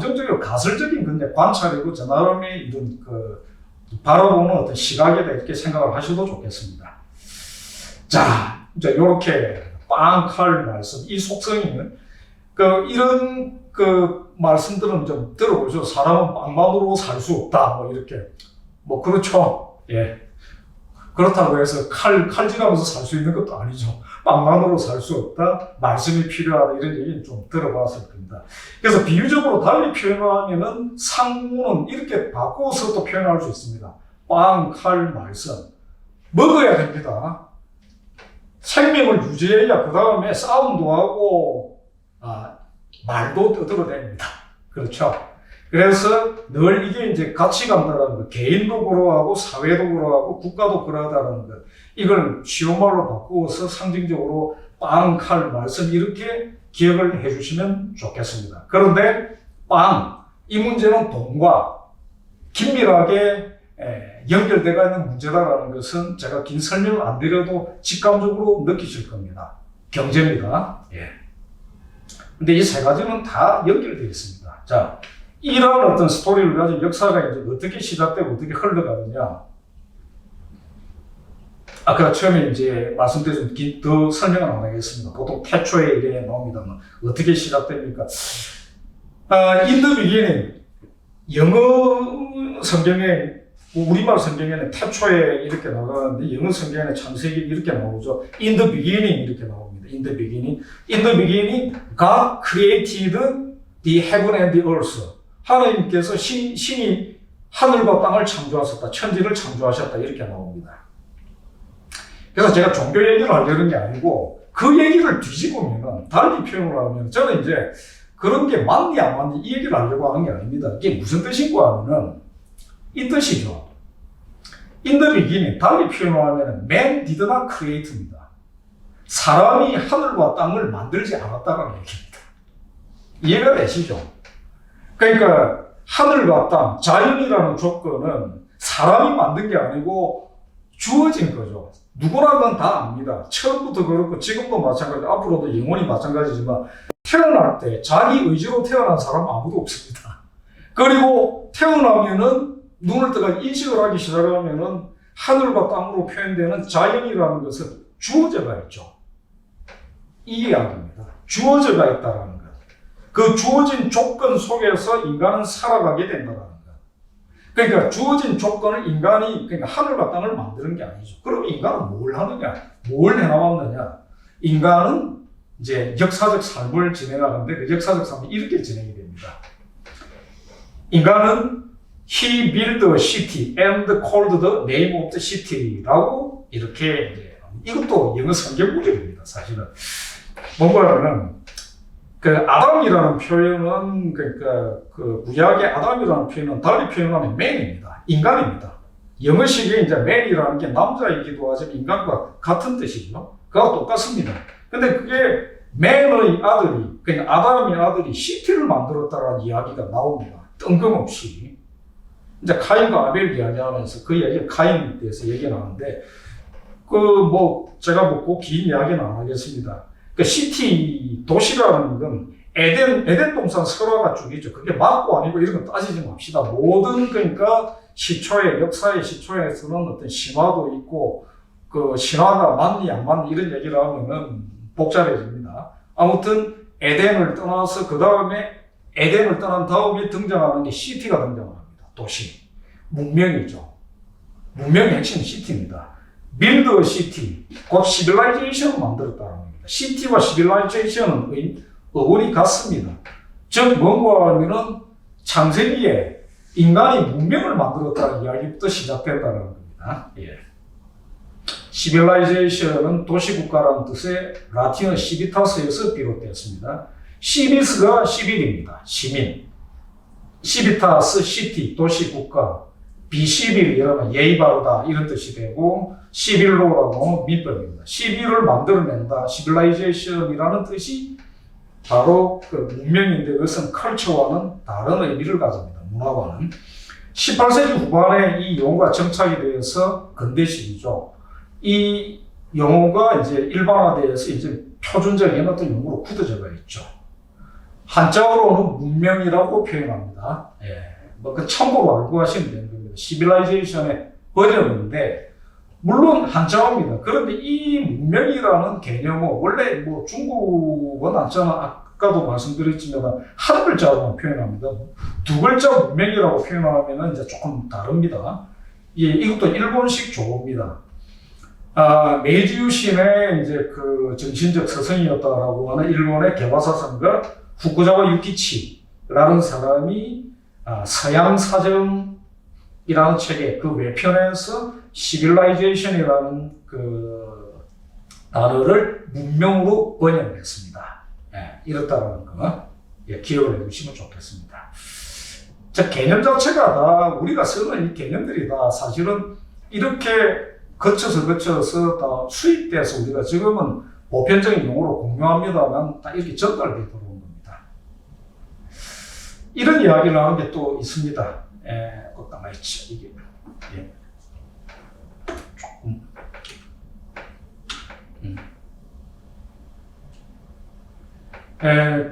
감정적이고 가설적인 근데 관찰이고 저 나름의 이런 그 바라보는 어떤 시각이다 이렇게 생각을 하셔도 좋겠습니다. 자, 이제 이렇게 빵, 칼 말씀, 이 속성이는 이런 말씀들은 좀 들어보죠. 사람은 빵만으로 살 수 없다. 뭐 이렇게. 뭐 그렇죠. 예. 그렇다고 해서 칼질하면서 살 수 있는 것도 아니죠. 빵만으로 살 수 없다. 말씀이 필요하다. 이런 얘기는 좀 들어봤을 겁니다. 그래서 비유적으로 달리 표현하면은 상문은 이렇게 바꿔서 또 표현할 수 있습니다. 빵, 칼, 말씀. 먹어야 됩니다. 생명을 유지해야 그 다음에 싸움도 하고 말도 떠들어댑니다. 그렇죠? 그래서 늘 이게 이제 가치관이라는 거, 개인도 그러하고 사회도 그러하고 국가도 그러하다는 것, 이걸 쉬운 말로 바꾸어서 상징적으로 빵, 칼, 말씀 이렇게 기억을 해주시면 좋겠습니다. 그런데 빵, 이 문제는 돈과 긴밀하게 연결되어 있는 문제다라는 것은 제가 긴 설명을 안 드려도 직감적으로 느끼실 겁니다. 경제입니다. 예. 근데 이 세 가지는 다 연결되어 있습니다. 자, 이런 어떤 스토리를 가지고 역사가 이제 어떻게 시작되고 어떻게 흘러가느냐. 아까 처음에 이제 말씀드린 더 설명은 안 하겠습니다. 보통 태초에 이래 나옵니다만 어떻게 시작됩니까? In the beginning, 영어 성경에 우리말 성경에는 태초에 이렇게 나가는데 영어 성경에는 창세기 이렇게 나오죠. In the beginning 이렇게 나옵니다. In the beginning. In the beginning, God created the heaven and the earth. 하나님께서 신이 하늘과 땅을 창조하셨다. 천지를 창조하셨다. 이렇게 나옵니다. 그래서 제가 종교 얘기를 하려는 게 아니고 그 얘기를 뒤집으면 달리 표현을 하면 저는 이제 그런 게 맞니 안 맞니 이 얘기를 하려고 하는 게 아닙니다. 이게 무슨 뜻인가 하면은 이 뜻이죠. In the beginning, 달리 표현하면 man did not create입니다. 사람이 하늘과 땅을 만들지 않았다는 얘기입니다. 이해가 되시죠? 그러니까 하늘과 땅, 자연이라는 조건은 사람이 만든 게 아니고 주어진 거죠. 누구나 그건 다 압니다. 처음부터 그렇고 지금도 마찬가지, 앞으로도 영원히 마찬가지지만 태어날 때 자기 의지로 태어난 사람 아무도 없습니다. 그리고 태어나면은 눈을 뜨고 인식을 하기 시작하면은 하늘과 땅으로 표현되는 자연이라는 것은 주어져가 있죠. 이 이야기입니다. 주어져가 있다라는 것. 그 주어진 조건 속에서 인간은 살아가게 된다는 것. 그러니까 주어진 조건을 인간이 그러니까 하늘과 땅을 만드는 게 아니죠. 그럼 인간은 뭘 하느냐? 뭘 해나왔느냐? 인간은 이제 역사적 삶을 진행하는데 그 역사적 삶이 이렇게 진행이 됩니다. 인간은 He built a city and called the name of the city라고 이렇게 이제 이것도 영어 성경 구절입니다. 사실은 뭔가는 그 아담이라는 표현은 그러니까 그 구약의 아담이라는 표현은 달리 표현하면 man입니다. 인간입니다. 영어식에 이제 man이라는 게 남자이기도 하지만 인간과 같은 뜻이죠. 그와 똑같습니다. 근데 그게 man의 아들이 그러니까 아담의 아들이 시티를 만들었다라는 이야기가 나옵니다. 뜬금없이. 이제 카인과 아벨 이야기하면서 그 얘기 카인에 대해서 얘기를 하는데 제가 꼭 긴 이야기는 안 하겠습니다. 그 시티 도시라는 건 에덴 동산 설화가 쭉 있죠. 그게 맞고 아니고 이런 거 따지지 맙시다. 모든 그러니까 시초의 역사의 시초에서는 어떤 신화도 있고 그 신화가 맞니 안 맞니 이런 얘기를 하면은 복잡해집니다. 아무튼 에덴을 떠나서 그 다음에 에덴을 떠난 다음에 등장하는 게 시티가 등장합니다. 도시. 문명이죠. 문명의 핵심 시티입니다. build a city. 곧 시빌라이제이션을 만들었다는 겁니다. 시티와 시빌라이제이션은 어원이 같습니다. 즉, 뭔가 하면은 창세기에 인간이 문명을 만들었다는 이야기부터 시작된다는 겁니다. 예. 시빌라이제이션은 도시국가라는 뜻의 라틴어 시비타스에서 비롯되었습니다. 시비스가 11입니다. 시민. 시비타스, 시티, 도시국가. 비시빌, 이러면 예의 바르다, 이런 뜻이 되고, 시빌로라고 민법입니다. 시빌을 만들어낸다, 시빌라이제이션이라는 뜻이 바로 그 문명인데, 그것은 컬처와는 다른 의미를 가집니다. 문화와는. 18세기 후반에 이 용어가 정착이 되어서 근대식이죠. 이 용어가 이제 일반화되어서 이제 표준적인 어떤 용어로 굳어져가 있죠. 한자어로는 문명이라고 표현합니다. 그 참고로 알고 가시면 되는 겁니다. 시빌라이제이션의 번역인데, 물론 한자어입니다. 그런데 이 문명이라는 개념은 원래 뭐 중국은 아까도 말씀드렸지만 한 글자로만 표현합니다. 두 글자 문명이라고 표현하면 이제 조금 다릅니다. 이것도 일본식 조어입니다. 메이지 유신의 이제 그 정신적 스승이었다라고 하는 일본의 개화사상가 후쿠자와 유키치라는 사람이 서양 사정이라는 책의 그 외편에서 시빌라이제이션이라는 그 단어를 문명으로 번역을 했습니다. 이렇다라는 거 기억을 해두시면 좋겠습니다. 자, 개념 자체가 다 우리가 쓰는 이 개념들이 다 사실은 이렇게 거쳐서 다 수입돼서 우리가 지금은 보편적인 용어로 공유합니다만 다 이렇게 전달돼 들어온 겁니다. 이런 이야기를 하는 게 또 있습니다. 꼭 남아있죠. 이게 조금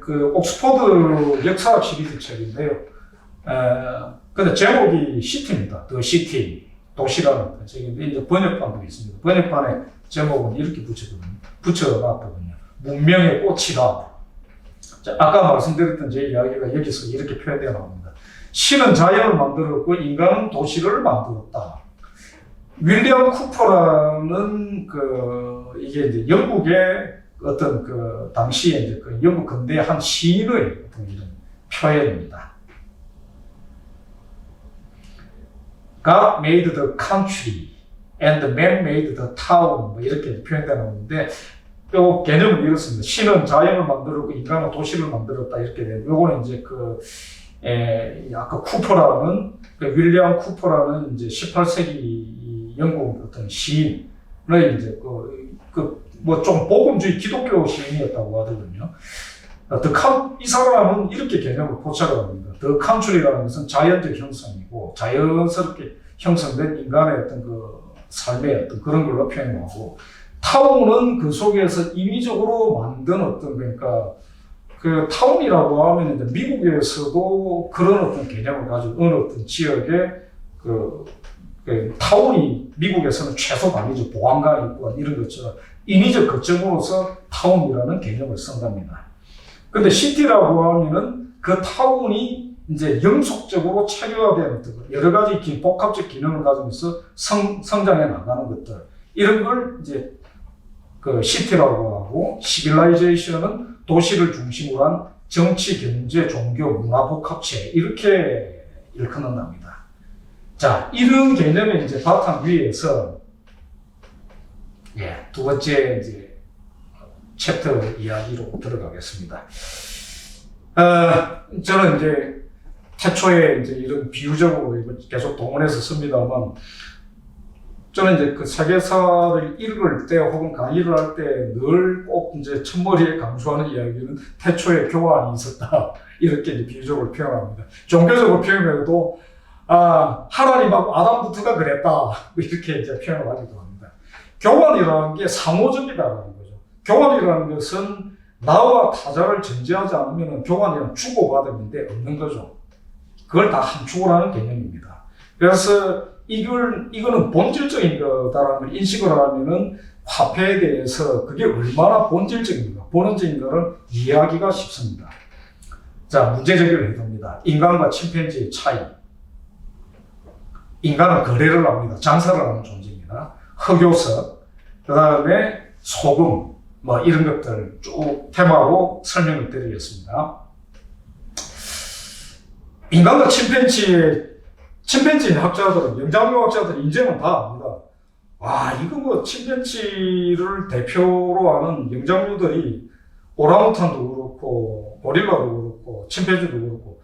그 옥스퍼드 역사학 시리즈 책인데요. 근데 제목이 시티입니다. The City, 도시라는 책인데 이제 번역판도 있습니다. 번역판에 제목은 이렇게 붙여놨거든요. 문명의 꽃이다. 자, 아까 말씀드렸던 제 이야기가 여기서 이렇게 표현되어 나옵니다. 신은 자연을 만들었고 인간은 도시를 만들었다. 윌리엄 쿠퍼라는 이게 이제 영국의 어떤 당시에 이제 영국 근대의 한 시인의 어떤 이런 표현입니다. God made the country and man made the town. 뭐 이렇게 표현되어 나오는데, 요 개념은 이렇습니다. 신은 자연을 만들었고 인간은 도시를 만들었다. 이렇게 되는. 요거는 이제 아까 쿠퍼라는, 윌리엄 쿠퍼라는 이제 18세기 영국 어떤 시인의 이제 뭐 좀 복음주의 기독교 시인이었다고 하더군요. 이 사람은 이렇게 개념을 포착을 합니다. The country라는 것은 자연적 형성이고 자연스럽게 형성된 인간의 어떤 삶의 어떤 그런 걸로 표현하고, 타운은 그 속에서 인위적으로 만든 어떤 타운이라고 하면 이제 미국에서도 그런 어떤 개념을 가지고 어느 어떤 지역에 타운이 미국에서는 최소 단위죠. 보안관이 있고 이런 것처럼 인위적 거점으로서 타운이라는 개념을 쓴답니다. 근데 시티라고 하면은 그 타운이 이제 영속적으로 체계화된 여러 가지 복합적 기능을 가지면서 성장해 나가는 것들, 이런 걸 이제 시티라고 하고, 시빌라이제이션은 도시를 중심으로 한 정치, 경제, 종교, 문화 복합체, 이렇게 일컫는답니다. 자, 이런 개념의 이제 바탕 위에서 두 번째 이제 챕터 이야기로 들어가겠습니다. 저는 이제 태초에 이제 이런 비유적으로 계속 동원해서 씁니다만, 저는 이제 세계사를 읽을 때 혹은 강의를 할 때 늘 꼭 이제 첫머리에 강조하는 이야기는 태초에 교환이 있었다. 이렇게 이제 비유적으로 표현합니다. 종교적으로 표현해도 하나님하고 아담부터가 그랬다. 이렇게 이제 표현을 하기도 합니다. 교환이라는 게 상호적이다라는 거죠. 교환이라는 것은 나와 타자를 전제하지 않으면 교환이란 주고받음인데 없는 거죠. 그걸 다 함축을 하는 개념입니다. 그래서 이거는 본질적인 거다라는 걸 인식을 하면은 화폐에 대해서 그게 얼마나 본질적인가, 본원적인 거를 이해하기가 쉽습니다. 자, 문제 제기를 해봅니다. 인간과 침팬지의 차이. 인간은 거래를 합니다. 장사를 하는 존재입니다. 흑요석, 그 다음에 소금, 뭐 이런 것들 쭉 테마로 설명을 드리겠습니다. 인간과 침팬지인 학자들은, 영장류 학자들은 인정은 다 합니다. 이거 뭐 침팬지를 대표로 하는 영장류들이 오랑우탄도 그렇고, 고릴라도 그렇고, 침팬지도 그렇고,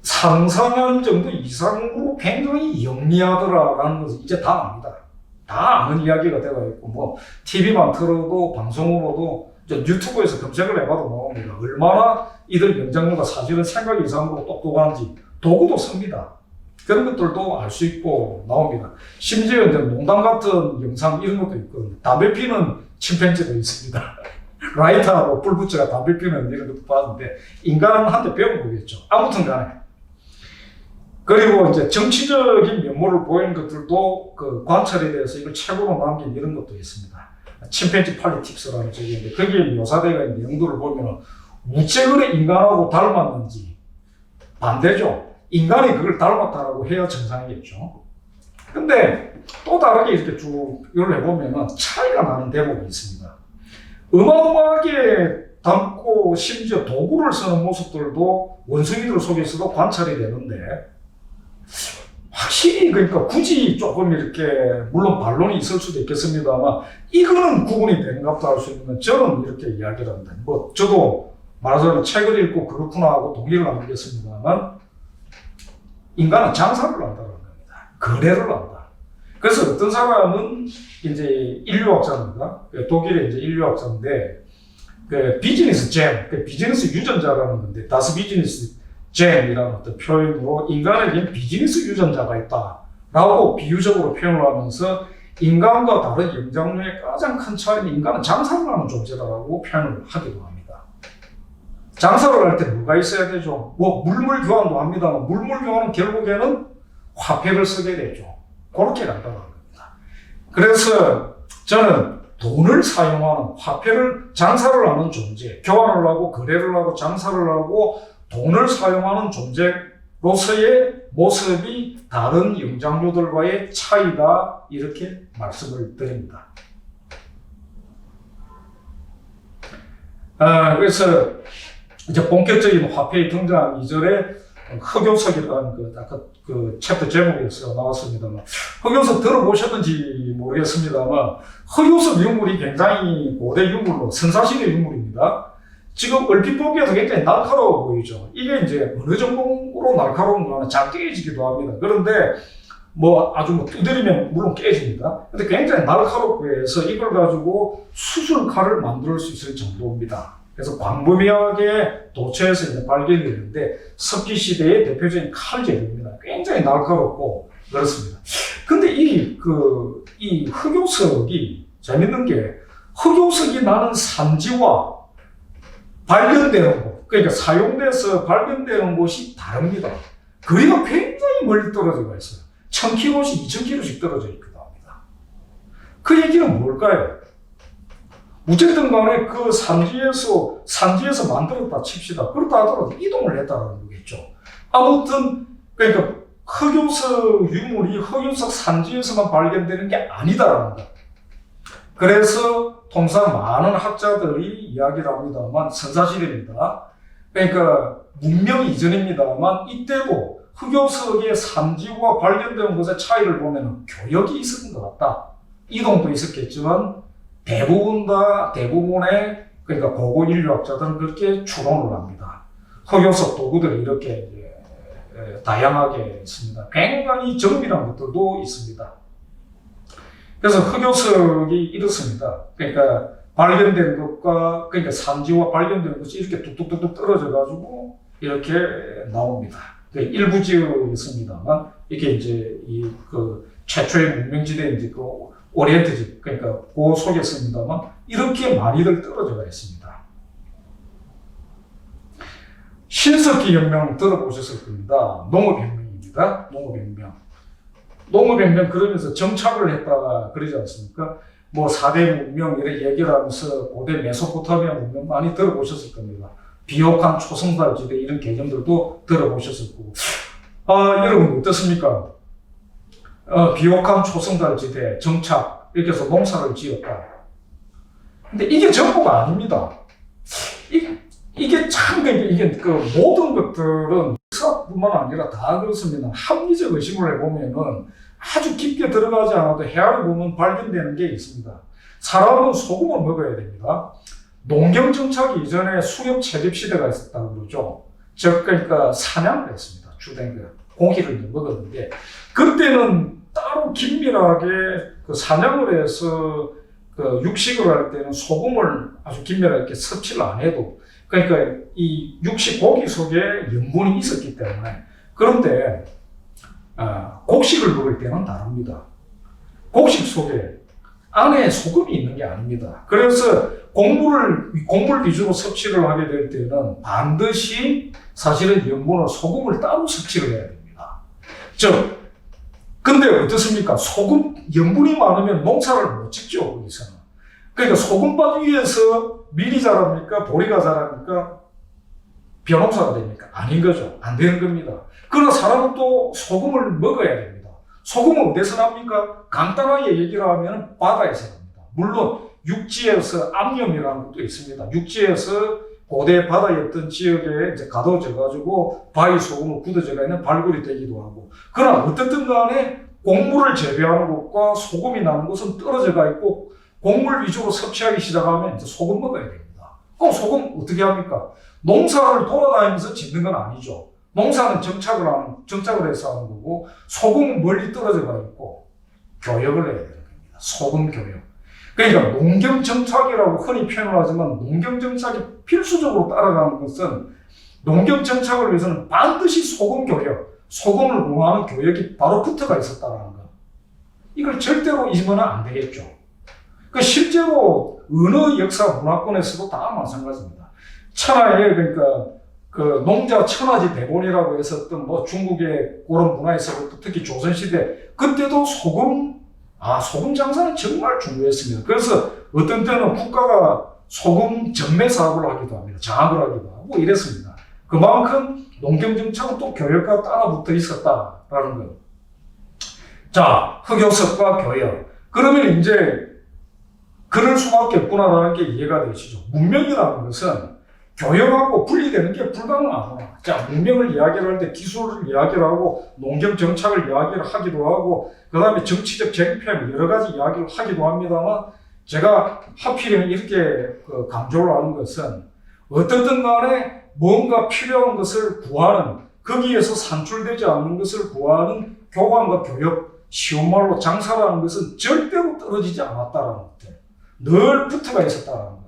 상상한 정도 이상으로 굉장히 영리하더라라는 것을 이제 다 압니다. 다 아는 이야기가 되어 있고, 뭐, TV만 틀어도, 방송으로도, 유튜브에서 검색을 해봐도 나옵니다. 얼마나 이들 영장류가 사실은 생각 이상으로 똑똑한지 도구도 씁니다. 그런 것들도 알 수 있고 나옵니다. 심지어 이제 농담 같은 영상 이런 것도 있거든요. 담배 피는 침팬지도 있습니다. 라이터하고 불 붙여가 담배 피우는 이런 것도 봤는데 인간한테 배운 거겠죠. 아무튼 간에. 그리고 이제 정치적인 면모를 보이는 것들도 그 관찰에 대해서 이걸 책으로 남긴 이런 것도 있습니다. 침팬지 팔리틱스라는 책인데 거기에 묘사되어 있는 내용들을 보면 우째 그래 인간하고 닮았는지 반대죠. 인간이 그걸 닮았다라고 해야 정상이겠죠. 근데 또 다르게 이렇게 쭉 이걸 해보면 차이가 나는 대목이 있습니다. 어마어마하게 닮고 심지어 도구를 쓰는 모습들도 원숭이들 속에서도 관찰이 되는데 확실히 그러니까 굳이 조금 이렇게 물론 반론이 있을 수도 있겠습니다만 이거는 구분이 되는갑다 할 수 있는 건 저는 이렇게 이야기를 합니다. 뭐 저도 말하자면 책을 읽고 그렇구나 하고 동의를 나누겠습니다만 인간은 장사를 한다는 겁니다. 거래를 한다. 그래서 어떤 사람은 이제 인류학자입니다. 독일의 이제 인류학자인데 그 비즈니스 잼, 그 비즈니스 유전자라는 건데 다스 비즈니스 잼이라는 어떤 표현으로 인간에겐 비즈니스 유전자가 있다라고 비유적으로 표현을 하면서 인간과 다른 영장류의 가장 큰 차이는 인간은 장사를 하는 존재다라고 표현을 하기도 합니다. 장사를 할 때 뭐가 있어야 되죠? 뭐 물물 교환도 합니다만 물물 교환은 결국에는 화폐를 쓰게 되죠. 그렇게 간다는 겁니다. 그래서 저는 돈을 사용하는 화폐를 장사를 하는 존재, 교환을 하고 거래를 하고 장사를 하고 돈을 사용하는 존재로서의 모습이 다른 영장류들과의 차이다 이렇게 말씀을 드립니다. 그래서 이제 본격적인 화폐의 등장 이전에 흑요석이라는 아까 그 챕터 제목에서 나왔습니다만 흑요석 들어보셨는지 모르겠습니다만 흑요석 유물이 굉장히 고대 유물로 선사시대 유물입니다. 지금 얼핏 보기에도 굉장히 날카로워 보이죠. 이게 이제 어느 정도로 날카로운가는 잘 깨지기도 합니다. 그런데 뭐 아주 뭐 두드리면 물론 깨집니다. 근데 굉장히 날카롭고 해서 이걸 가지고 수술칼을 만들 수 있을 정도입니다. 그래서 광범위하게 도처에서 이제 발견이 되는데 석기 시대의 대표적인 칼 재료입니다. 굉장히 날카롭고 그렇습니다. 근데 이 흑요석이 재밌는 게 흑요석이 나는 산지와 발견되는 곳, 그러니까 사용돼서 발견되는 곳이 다릅니다. 거리가 굉장히 멀리 떨어져 있어요. 1000km씩, 2000km씩 떨어져 있기도 합니다. 그 얘기는 뭘까요? 어쨌든 간에 그 산지에서 만들었다 칩시다. 그렇다 하더라도 이동을 했다는 거겠죠. 아무튼, 그러니까 흑요석 유물이 흑요석 산지에서만 발견되는 게 아니다라는 것. 그래서 통상 많은 학자들이 이야기를 합니다만 선사시대입니다. 그러니까 문명 이전입니다만 이때도 흑요석의 산지와 발견된 것의 차이를 보면 교역이 있었던 것 같다. 이동도 있었겠지만 대부분의 그러니까 고고 인류학자들은 그렇게 추론을 합니다. 흑요석 도구들이 이렇게 다양하게 있습니다. 굉장히 정밀한 것들도 있습니다. 그래서 흑요석이 이렇습니다. 그러니까 발견된 것과 그러니까 산지와 발견된 것이 이렇게 뚝뚝뚝뚝 떨어져 가지고 이렇게 나옵니다. 일부 지역에 있습니다만 이게 이제 그 최초의 문명지대 이제 그 오리엔트지 그러니까 그 속에 있습니다만 이렇게 많이들 떨어져가 있습니다. 신석기 혁명 들어보셨을 겁니다. 농업혁명입니다. 농업혁명 그러면서 정착을 했다가 그러지 않습니까? 뭐 4대 문명 이렇게 얘기를 하면서 고대 메소포타미아 문명 많이 들어보셨을 겁니다. 비옥한 초성달지대 이런 개념들도 들어보셨을 거고. 여러분 어떻습니까? 비옥한 초성달지대 정착 이렇게 해서 농사를 지었다. 근데 이게 전부가 아닙니다. 이게 참 이게 그 모든 것들은 역사뿐만 아니라 다 그렇습니다. 합리적 의심을 해보면은 아주 깊게 들어가지 않아도 헤아려 보면 발견되는 게 있습니다. 사람은 소금을 먹어야 됩니다. 농경 정착 이전에 수렵 채집 시대가 있었다고 그러죠. 즉 그러니까 사냥을 했습니다. 주된 그 고기를 먹었는데 그때는 따로 긴밀하게 그 사냥을 해서 그 육식을 할 때는 소금을 아주 긴밀하게 섭취를 안 해도 그러니까 이 육식 고기 속에 염분이 있었기 때문에 그런데 곡식을 먹을 때는 다릅니다. 곡식 속에 안에 소금이 있는 게 아닙니다. 그래서 곡물 위주로 섭취를 하게 될 때는 반드시 사실은 염분을 소금을 따로 섭취를 해야 됩니다. 근데 어떻습니까? 염분이 많으면 농사를 못 짓죠, 거기서는. 그러니까 소금밭 위에서 밀이 자랍니까? 보리가 자랍니까? 벼농사가 됩니까? 아닌 거죠. 안 되는 겁니다. 그러나 사람은 또 소금을 먹어야 됩니다. 소금은 어디서 납니까? 간단하게 얘기를 하면 바다에서 납니다. 물론 육지에서 암염이라는 것도 있습니다. 육지에서 고대 바다였던 지역에 이제 가둬져 가지고 바위 소금을 굳어져가 있는 발굴이 되기도 하고, 그러나 어쨌든 간에 곡물을 재배하는 것과 소금이 나는 것은 떨어져가 있고, 곡물 위주로 섭취하기 시작하면 이제 소금 먹어야 됩니다. 그럼 소금 어떻게 합니까? 농사를 돌아다니면서 짓는 건 아니죠. 농사는 정착을 해서 하는 거고, 소금은 멀리 떨어져가 있고 교역을 해야 되는 겁니다. 소금 교역. 그러니까 농경정착이라고 흔히 표현을 하지만, 농경정착이 필수적으로 따라가는 것은, 농경정착을 위해서는 반드시 소금 교역, 소금을 공유하는 교역이 바로 붙어가 있었다는 것. 이걸 절대로 잊으면 안 되겠죠. 실제로 어느 역사 문화권에서도 다 마찬가지입니다. 천하에, 그러니까 그 농자 천하지 대본이라고 했었던 뭐 중국의 그런 문화에서부터 특히 조선시대, 그때도 소금 장사는 정말 중요했습니다. 그래서 어떤 때는 국가가 소금 전매 사업을 하기도 합니다. 장악을 하기도 하고 이랬습니다. 그만큼 농경정착은 또 교역과 따라 붙어 있었다라는 것. 자, 흑요석과 교역. 그러면 이제 그럴 수밖에 없구나라는 게 이해가 되시죠. 문명이라는 것은 교역하고 분리되는 게 불가능하구나. 자, 문명을 이야기를 할 때 기술을 이야기를 하고, 농경 정착을 이야기를 하기도 하고, 그 다음에 정치적 쟁점 여러 가지 이야기를 하기도 합니다만, 제가 하필이면 이렇게 강조를 하는 것은, 어떻든 간에 뭔가 필요한 것을 구하는, 거기에서 산출되지 않는 것을 구하는 교관과 교역, 쉬운 말로 장사라는 것은 절대로 떨어지지 않았다라는 것들, 늘 붙어가 있었다라는 것.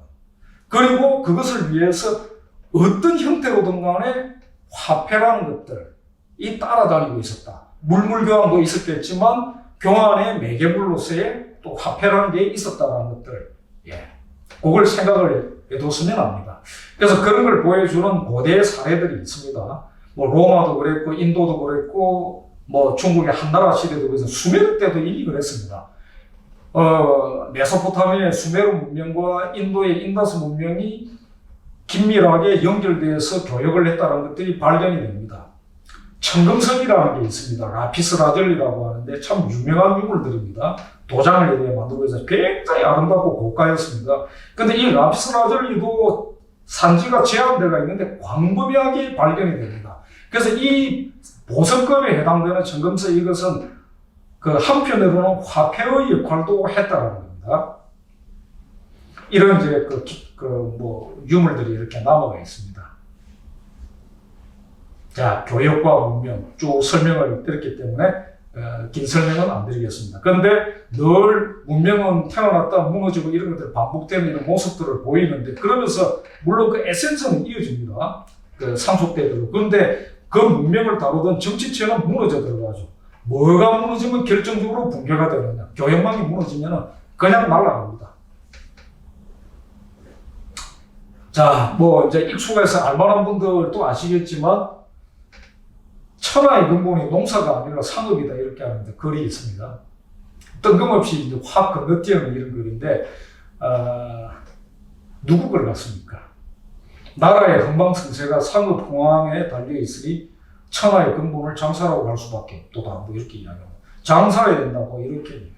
그리고 그것을 위해서 어떤 형태로든 간에 화폐라는 것들이 따라다니고 있었다. 물물교환도 있었겠지만 교환의 매개물로서의 또 화폐라는 게 있었다는 것들. 그걸 생각을 해뒀으면 합니다. 그래서 그런 걸 보여주는 고대의 사례들이 있습니다. 뭐 로마도 그랬고, 인도도 그랬고, 뭐 중국의 한나라 시대도 그래서 수메르 때도 이미 그랬습니다. 메소포타미아의 수메르 문명과 인도의 인다스 문명이 긴밀하게 연결되어서 교역을 했다는 것들이 발견이 됩니다. 청금석이라는 게 있습니다. 라피스 라졸리라고 하는데 참 유명한 유물들입니다. 도장을 이렇게 만들고 해서 굉장히 아름답고 고가였습니다. 근데 이 라피스 라졸리도 산지가 제한되어 있는데 광범위하게 발견이 됩니다. 그래서 이 보석급에 해당되는 청금석, 이것은 그 한편으로는 화폐의 역할도 했다는 겁니다. 이런 이제 유물들이 이렇게 남아가 있습니다. 자, 교역과 문명 쭉 설명을 드렸기 때문에 긴 설명은 안 드리겠습니다. 그런데 늘 문명은 태어났다 무너지고 이런 것들 반복되는 이런 모습들을 보이는데, 그러면서 물론 그 에센스는 이어집니다. 그 상속되도록. 그런데 그 문명을 다루던 정치체는 무너져 들어가죠. 뭐가 무너지면 결정적으로 붕괴가 되느냐. 교역망이 무너지면 그냥 날아갑니다. 자, 뭐 이제 익숙해서 알만한 분들도 아시겠지만, 천하의 근본이 농사가 아니라 상업이다 이렇게 하는데 글이 있습니다. 뜬금없이 이제 확 건너뛰는 이런 글인데, 누구 글 같습니까? 나라의 흥망성쇠가 상업 공황에 달려 있으니 천하의 근본을 장사라고 할 수밖에 없도다. 뭐 이렇게 이야기합니다. 장사해야 된다고 이렇게.